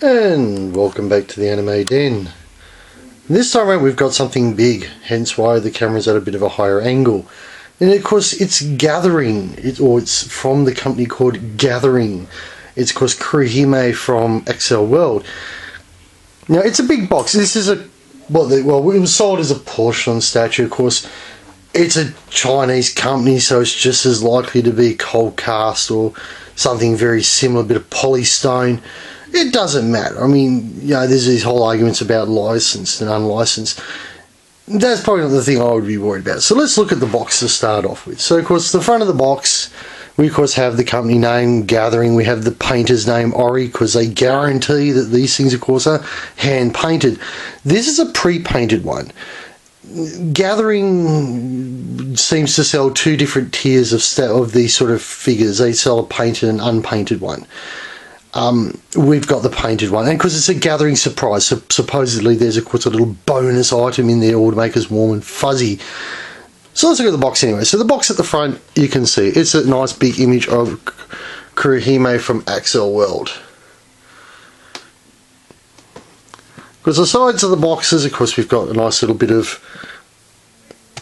And welcome back to the Anime Den. This time around we've got something big, hence why the camera's at a bit of a higher angle. And of course it's Gathering, it's from the company called Gathering. It's of course Kurohime from Accel World. Now it's a big box. This is well it was sold as a polystone statue. Of course it's a Chinese company, so it's just as likely to be cold cast or something very similar, a bit of polystone. It doesn't matter. I mean, you know, there's these whole arguments about licensed and unlicensed. That's probably not the thing I would be worried about. So let's look at the box to start off with. So of course the front of the box, we of course have the company name Gathering. We have the painter's name Ori, because they guarantee that these things of course are hand painted. This is a pre-painted one. Gathering seems to sell two different tiers of these sort of figures. They sell a painted and unpainted one. We've got the painted one, and because it's a Gathering surprise, so supposedly there's of course a little bonus item in there all to make us warm and fuzzy. So let's look at the box anyway. So the box at the front, you can see it's a nice big image of Kurohime from Accel World. Because the sides of the boxes, of course, we've got a nice little bit of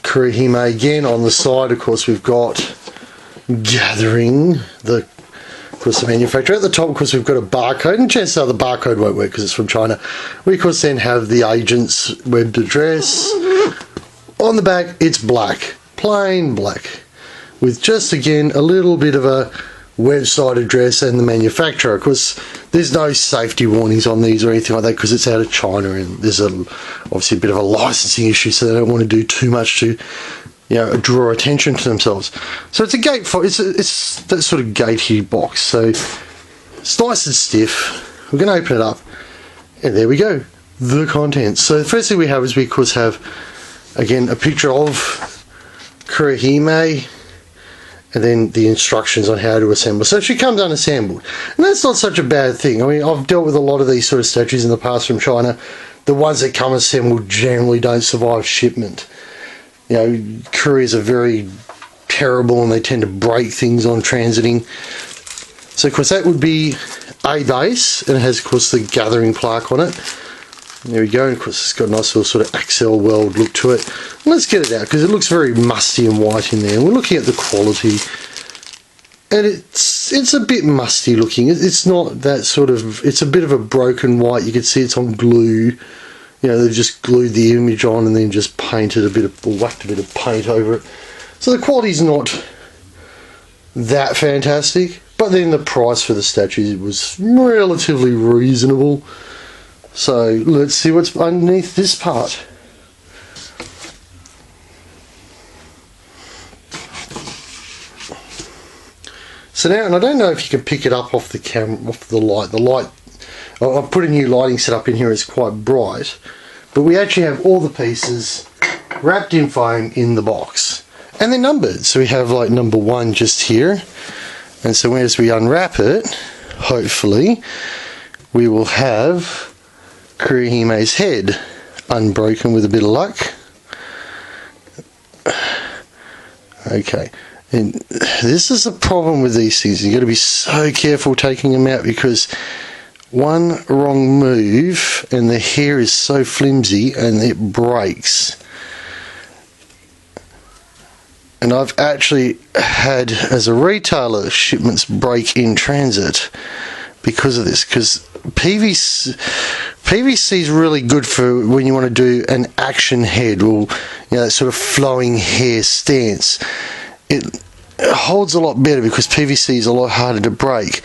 Kurohime again. On the side, of course, we've got Gathering, of course the manufacturer. At the top, of course, we've got a barcode, and chances are the barcode won't work because it's from China. We, of course, then have the agent's web address. On the back, it's black, plain black, with just, again, a little bit of a website address and the manufacturer. Of course, there's no safety warnings on these or anything like that because it's out of China, and there's obviously a bit of a licensing issue, so they don't want to do too much to, you know, draw attention to themselves. So it's a gate for it's that sort of gatey box. So it's nice and stiff. We're going to open it up, and there we go, the contents. So the first thing we have is we of course have again a picture of Kurohime, and then the instructions on how to assemble. So she comes unassembled, and that's not such a bad thing. I mean, I've dealt with a lot of these sort of statues in the past from China. The ones that come assembled generally don't survive shipment. You know, couriers are very terrible and they tend to break things on transiting. So of course that would be a base, and it has of course the Gathering plaque on it. There we go, and of course it's got a nice little sort of Accel World look to it. Let's get it out because it looks very musty and white in there. And we're looking at the quality, and it's a bit musty looking. It's not that sort of, it's a bit of a broken white. You can see it's on glue. You know, they've just glued the image on and then just painted or whacked a bit of paint over it. So the quality's not that fantastic, but then the price for the statue was relatively reasonable. So let's see what's underneath this part. So now, and I don't know if you can pick it up off the camera, off the light. The light, I've put a new lighting setup in here, it's quite bright, but we actually have all the pieces wrapped in foam in the box, and they're numbered. So we have like number 1 just here, and so as we unwrap it, hopefully we will have Kurohime's head unbroken with a bit of luck. Okay, and this is the problem with these things. You've got to be so careful taking them out, because one wrong move and the hair is so flimsy and it breaks. And I've actually had, as a retailer, shipments break in transit because of this, because PVC is really good for when you want to do an action head, or you know, that sort of flowing hair stance. It holds a lot better because PVC is a lot harder to break.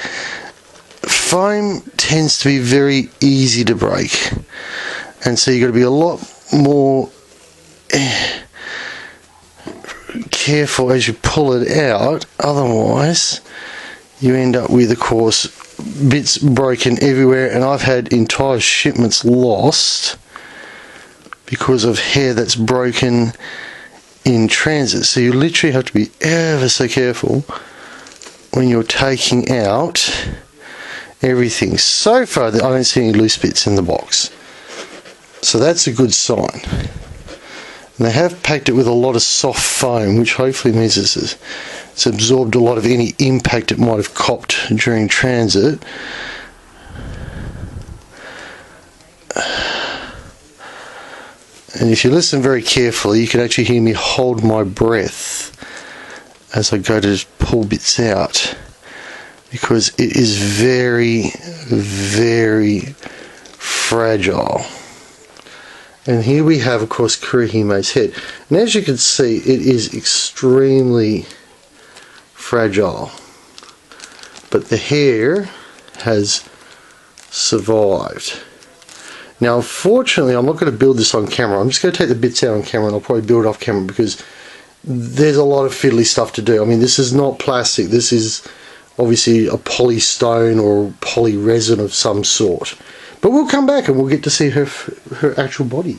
Foam tends to be very easy to break, and so you've got to be a lot more careful as you pull it out, otherwise you end up with, of course, bits broken everywhere, and I've had entire shipments lost because of hair that's broken in transit. So you literally have to be ever so careful when you're taking out everything. So far I don't see any loose bits in the box, so that's a good sign. And they have packed it with a lot of soft foam, which hopefully means it's absorbed a lot of any impact it might have copped during transit. And if you listen very carefully, you can actually hear me hold my breath as I go to pull bits out, because it is very, very fragile. And here we have, of course, Kurohime's head. And as you can see, it is extremely fragile. But the hair has survived. Now, unfortunately, I'm not going to build this on camera. I'm just going to take the bits out on camera, and I'll probably build it off camera, because there's a lot of fiddly stuff to do. I mean, this is not plastic. This is obviously a polystone or poly resin of some sort. But we'll come back and we'll get to see her actual body.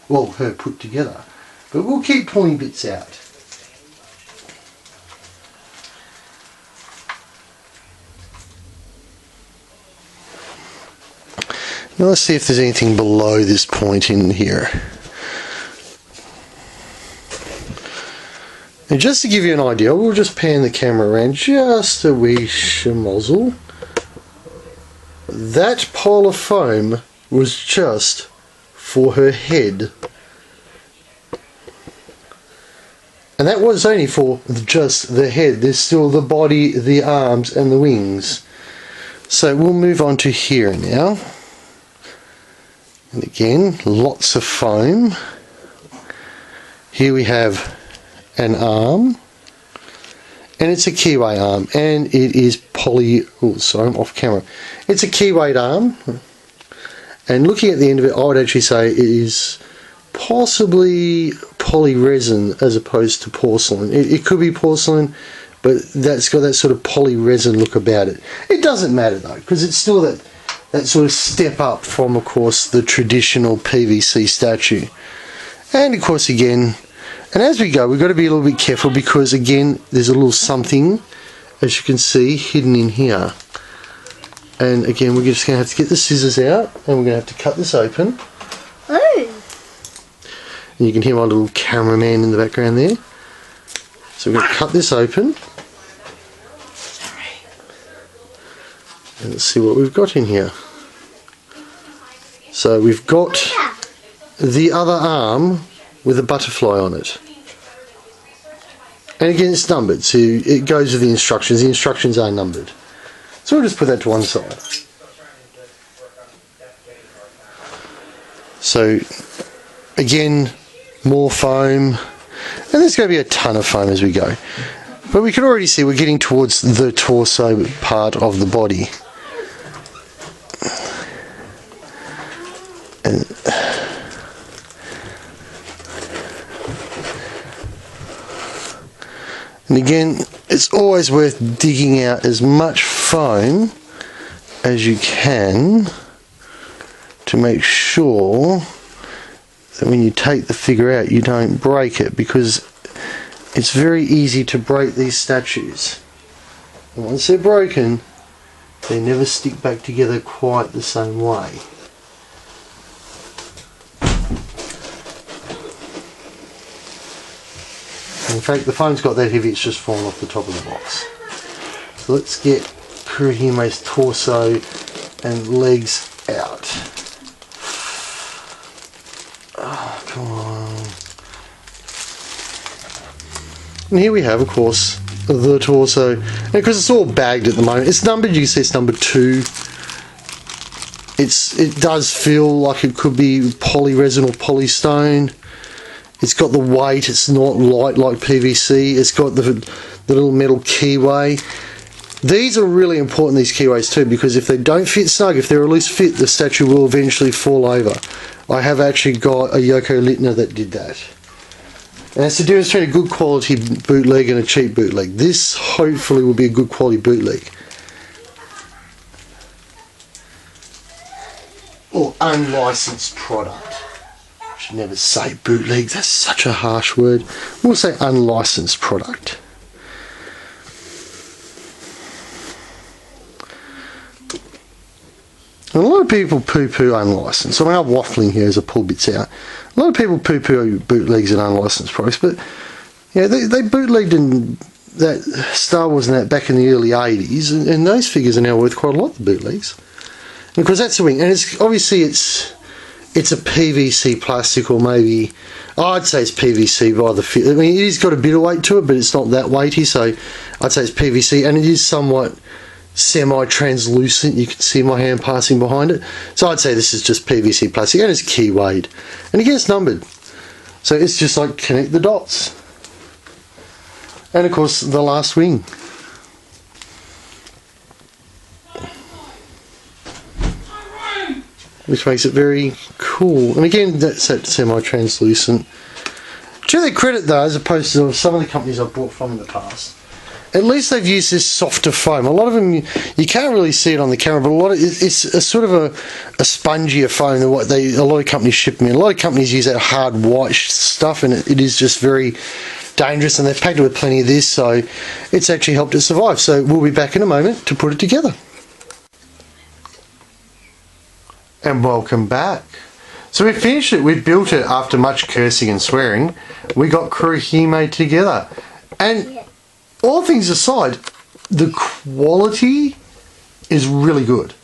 Well, her put together. But we'll keep pulling bits out. Now let's see if there's anything below this point in here. And just to give you an idea, we'll just pan the camera around just a wee schmozzle. That pile of foam was just for her head. And that was only for just the head. There's still the body, the arms and the wings. So we'll move on to here now. And again, lots of foam. Here we have an arm, and it's a keyway arm, and it is oh sorry, I'm off camera. It's a keyway arm, and looking at the end of it, I would actually say it is possibly poly resin as opposed to porcelain. It could be porcelain, but that's got that sort of poly resin look about it. It doesn't matter though, because it's still that sort of step up from, of course, the traditional PVC statue. And of course, again, and as we go, we've got to be a little bit careful, because again, there's a little something, as you can see, hidden in here. And again, we're just going to have to get the scissors out, and we're going to have to cut this open. Oh. And you can hear my little cameraman in the background there. So we're going to cut this open. And let's see what we've got in here. So we've got the other arm with a butterfly on it. And again, it's numbered, so it goes with the instructions. The instructions are numbered. So we'll just put that to one side. So again, more foam, and there's going to be a ton of foam as we go. But we can already see we're getting towards the torso part of the body. And again, it's always worth digging out as much foam as you can to make sure that when you take the figure out, you don't break it, because it's very easy to break these statues. And once they're broken, they never stick back together quite the same way. In fact, the foam's got that heavy, it's just fallen off the top of the box. So let's get Kurohime's torso and legs out. Oh, come on. And here we have, of course, the torso. And because it's all bagged at the moment, it's numbered, you can see it's number 2. It does feel like it could be poly resin or polystone. It's got the weight, it's not light like PVC, it's got the little metal keyway. These are really important, these keyways too, because if they don't fit snug, if they're a loose fit, the statue will eventually fall over. I have actually got a Yoko Littner that did that. And that's the difference between a good quality bootleg and a cheap bootleg. This hopefully will be a good quality bootleg. Or unlicensed product. Should never say bootleg, that's such a harsh word. We'll say unlicensed product. And a lot of people poo-poo unlicensed. I mean, I'm waffling here as I pull bits out. A lot of people poo-poo bootlegs and unlicensed products, but yeah, they bootlegged in that Star Wars and that back in the early 80s, and those figures are now worth quite a lot, the bootlegs. Because that's the wing, and it's obviously it's it's a PVC plastic, or maybe, I'd say it's PVC by the fit. I mean, it has got a bit of weight to it, but it's not that weighty, so I'd say it's PVC, and it is somewhat semi-translucent. You can see my hand passing behind it. So I'd say this is just PVC plastic, and it's keywayed. And again, it's numbered. So it's just like connect the dots. And of course, the last wing. Which makes it very cool. And again, that's that semi-translucent. To their credit though, as opposed to some of the companies I've bought from in the past, at least they've used this softer foam. A lot of them, you can't really see it on the camera, but a lot of it's a sort of a spongier foam than what a lot of companies ship me. A lot of companies use that hard white stuff, and it is just very dangerous, and they've packed it with plenty of this, so it's actually helped it survive. So we'll be back in a moment to put it together. And welcome back. So we finished it, we built it after much cursing and swearing. We got Kurohime together, and all things aside, the quality is really good.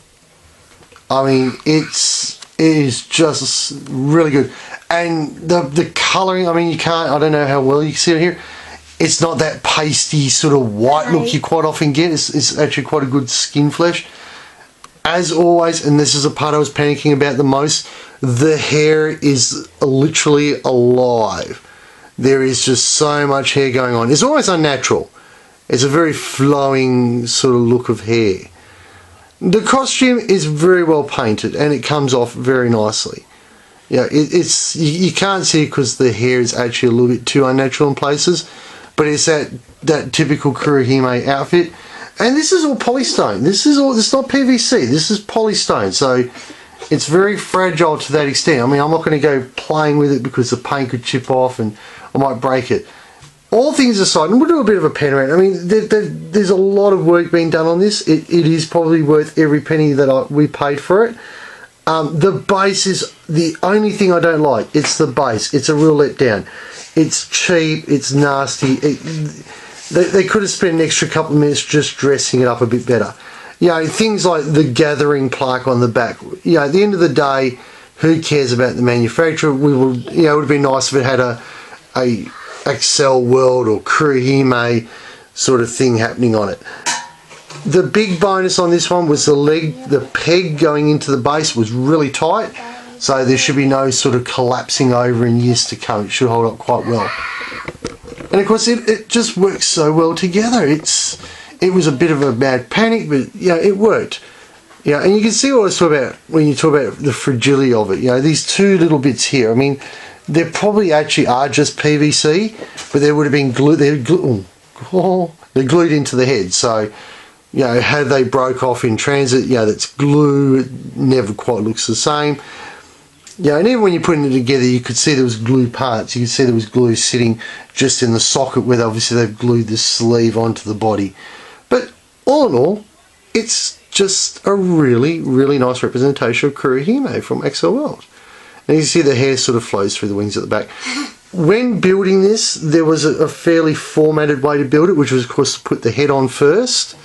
I mean, it is just really good, and the colouring, I mean, I don't know how well you can see it here, it's not that pasty sort of white look you quite often get. It's actually quite a good skin flesh. As always, and this is the part I was panicking about the most, the hair is literally alive. There is just so much hair going on. It's almost unnatural. It's a very flowing sort of look of hair. The costume is very well painted, and it comes off very nicely. Yeah, you can't see it because the hair is actually a little bit too unnatural in places, but it's that typical Kurohime outfit. And this is all polystone. It's not PVC. This is polystone, so it's very fragile to that extent. I mean, I'm not going to go playing with it because the paint could chip off and I might break it. All things aside, and we'll do a bit of a pan around. I mean, there's a lot of work being done on this. It is probably worth every penny that we paid for it. The base is the only thing I don't like. It's the base. It's a real letdown. It's cheap. It's nasty. They could have spent an extra couple of minutes just dressing it up a bit better. You know, things like the gathering plaque on the back. You know, at the end of the day, who cares about the manufacturer? It would have been nice if it had a Accel World or Kurohime sort of thing happening on it. The big bonus on this one was the peg going into the base was really tight, so there should be no sort of collapsing over in years to come. It should hold up quite well. And of course it just works so well together. It was a bit of a bad panic, but yeah, it worked. Yeah, and you can see what I was talking about when you talk about the fragility of it. You know, these two little bits here, I mean, they probably actually are just PVC, but they would have been glued. They're glued into the head. So, you know, had they broke off in transit, you know, that's glue. It never quite looks the same. Yeah, and even when you're putting it together, you could see there was glue parts. You could see there was glue sitting just in the socket where obviously they've glued the sleeve onto the body. But all in all, it's just a really, really nice representation of Kurohime from Accel World. And you can see the hair sort of flows through the wings at the back. When building this, there was a fairly formatted way to build it, which was, of course, to put the head on first,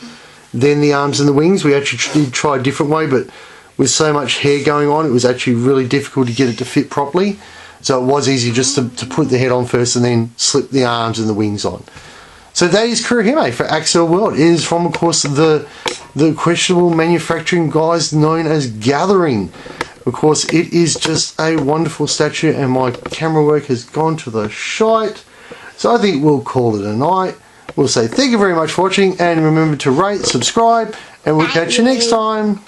then the arms and the wings. We actually did try a different way, but with so much hair going on, it was actually really difficult to get it to fit properly. So it was easy just to put the head on first and then slip the arms and the wings on. So that is Kurohime for Accel World. It is from, of course, the questionable manufacturing guys known as Gathering. Of course, it is just a wonderful statue, and my camera work has gone to the shite. So I think we'll call it a night. We'll say thank you very much for watching, and remember to rate, subscribe, and we'll catch you next time.